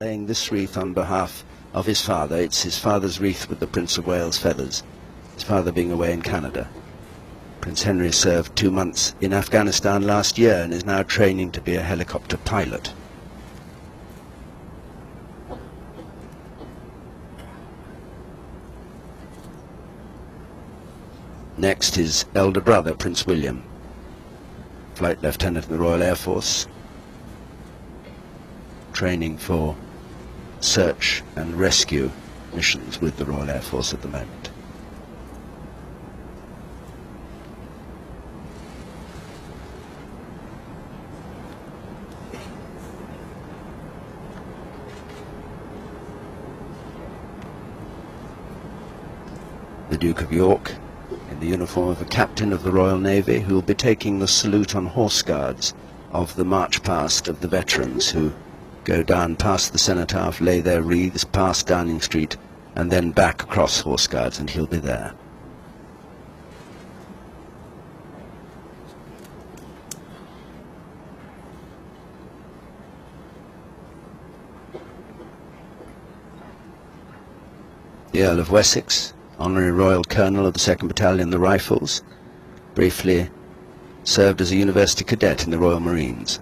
laying this wreath on behalf of his father. It's his father's wreath with the Prince of Wales feathers, his father being away in Canada. Prince Henry served 2 months in Afghanistan last year and is now training to be a helicopter pilot. Next, his elder brother, Prince William, Flight Lieutenant in the Royal Air Force, training for search and rescue missions with the Royal Air Force at the moment. The Duke of York, in the uniform of a captain of the Royal Navy, who will be taking the salute on Horse Guards of the march past of the veterans who go down past the Cenotaph, lay their wreaths past Downing Street, and then back across Horse Guards, and he'll be there. The Earl of Wessex, Honorary Royal Colonel of the 2nd Battalion, the Rifles, briefly served as a university cadet in the Royal Marines.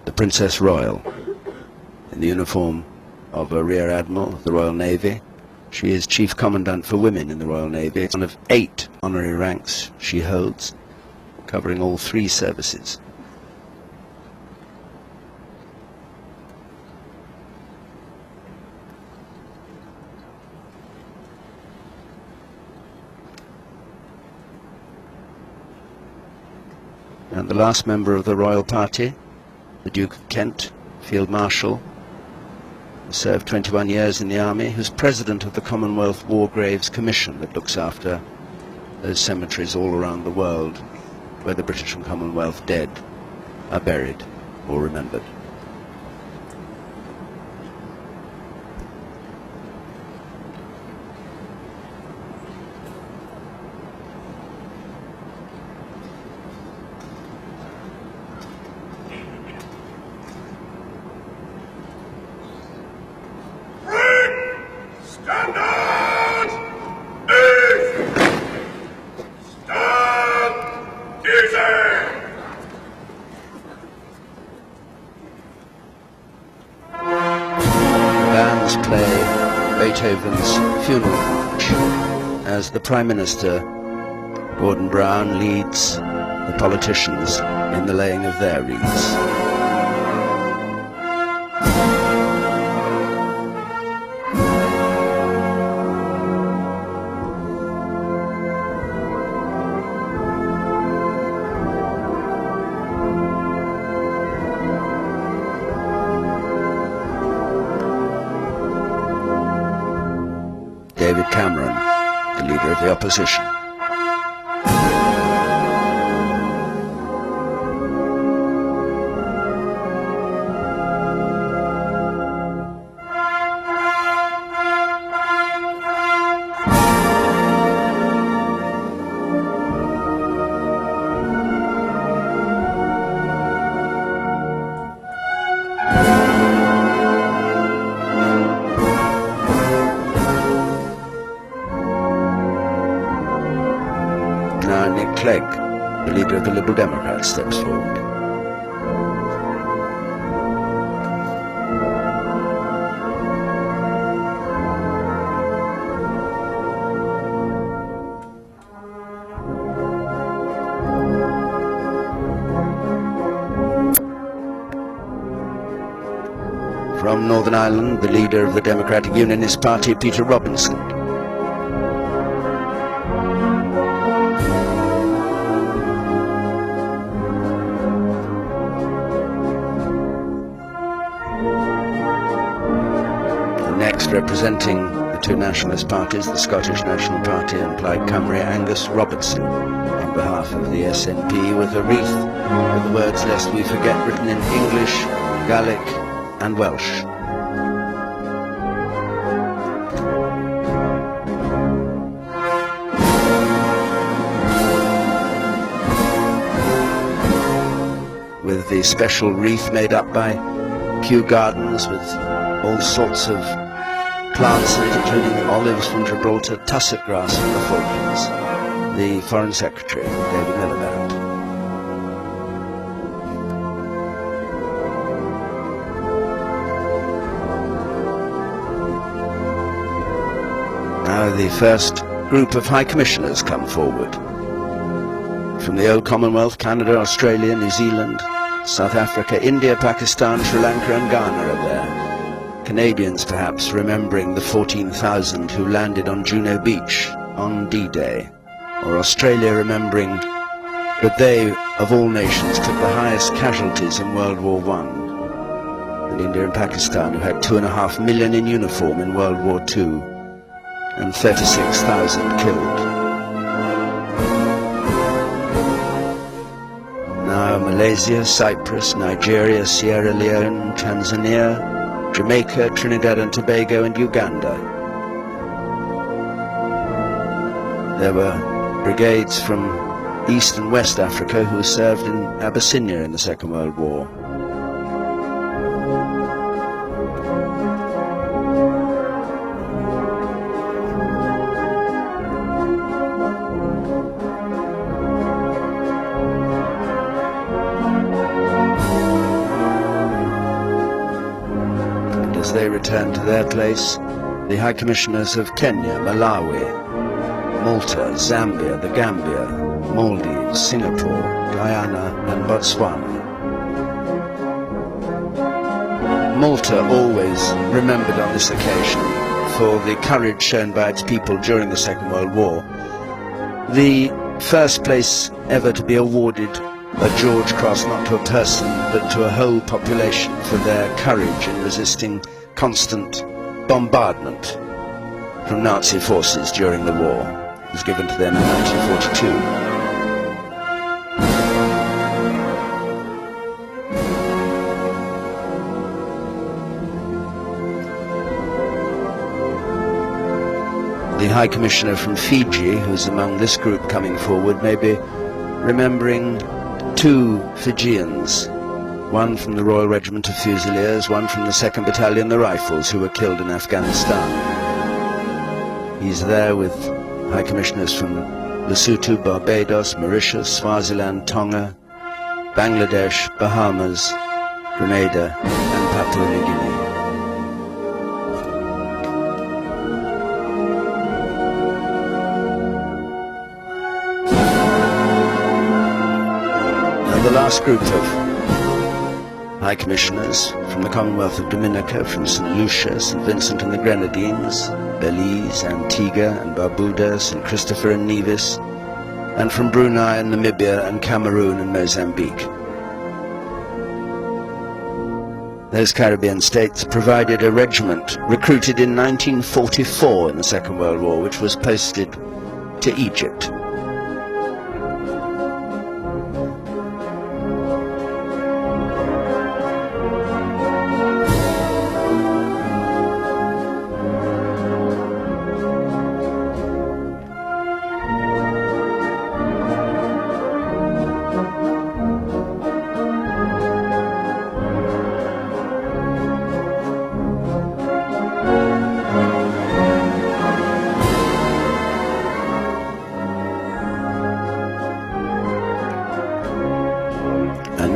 The Princess Royal, in the uniform of a Rear Admiral of the Royal Navy. She is Chief Commandant for Women in the Royal Navy. It's one of 8 honorary ranks she holds, covering all 3 services. And the last member of the royal party, the Duke of Kent, Field Marshal, who served 21 years in the army, who's president of the Commonwealth War Graves Commission that looks after those cemeteries all around the world where the British and Commonwealth dead are buried or remembered. Play Beethoven's Funeral March as the Prime Minister, Gordon Brown, leads the politicians in the laying of their wreaths. David Cameron, the leader of the opposition. Now Nick Clegg, the leader of the Liberal Democrats, steps forward. From Northern Ireland, the leader of the Democratic Unionist Party, Peter Robinson. Next, representing the 2 nationalist parties, the Scottish National Party and Plaid Cymru, Angus Robertson, on behalf of the SNP with a wreath with the words "Lest We Forget" written in English, Gaelic and Welsh. With the special wreath made up by Kew Gardens with all sorts of plants in it, including olives from Gibraltar, tussock grass from the Falklands. The Foreign Secretary, David Miliband. Now the first group of High Commissioners come forward. From the old Commonwealth, Canada, Australia, New Zealand, South Africa, India, Pakistan, Sri Lanka and Ghana are there. Canadians perhaps remembering the 14,000 who landed on Juno Beach on D-Day. Or Australia remembering that they, of all nations, took the highest casualties in World War I. And India and Pakistan, who had 2.5 million in uniform in World War II, and 36,000 killed. Now Malaysia, Cyprus, Nigeria, Sierra Leone, Tanzania, Jamaica, Trinidad and Tobago and Uganda. There were brigades from East and West Africa who served in Abyssinia in the Second World War. As they return to their place, the High Commissioners of Kenya, Malawi, Malta, Zambia, the Gambia, Maldives, Singapore, Guyana and Botswana. Malta always remembered on this occasion for the courage shown by its people during the Second World War. The first place ever to be awarded a George Cross, not to a person but to a whole population for their courage in resisting constant bombardment from Nazi forces during the war. It was given to them in 1942. The High Commissioner from Fiji, who's among this group coming forward, may be remembering two Fijians, one from the Royal Regiment of Fusiliers, one from the 2nd Battalion, the Rifles, who were killed in Afghanistan. He's there with High Commissioners from Lesotho, Barbados, Mauritius, Swaziland, Tonga, Bangladesh, Bahamas, Grenada and Papua New Guinea. The last group of High Commissioners from the Commonwealth of Dominica, from St. Lucia, St. Vincent and the Grenadines, Belize, Antigua and Barbuda, St. Christopher and Nevis, and from Brunei and Namibia and Cameroon and Mozambique. Those Caribbean states provided a regiment recruited in 1944 in the Second World War, which was posted to Egypt.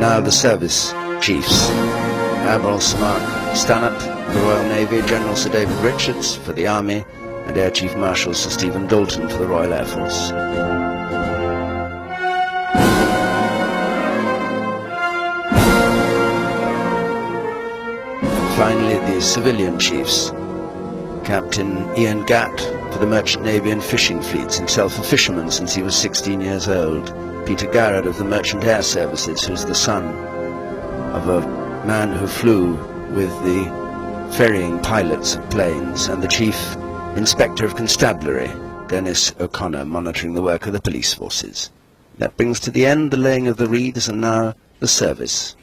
Now the service chiefs. Admiral Sir Mark Stanhope for the Royal Navy, General Sir David Richards for the Army, and Air Chief Marshal Sir Stephen Dalton for the Royal Air Force. And finally the civilian chiefs. Captain Ian Gatt for the Merchant Navy and Fishing Fleets, himself a fisherman since he was 16 years old. Peter Garrett of the Merchant Air Services, who's the son of a man who flew with the ferrying pilots of planes, and the Chief Inspector of Constabulary, Dennis O'Connor, monitoring the work of the police forces. That brings to the end the laying of the wreaths and now the service.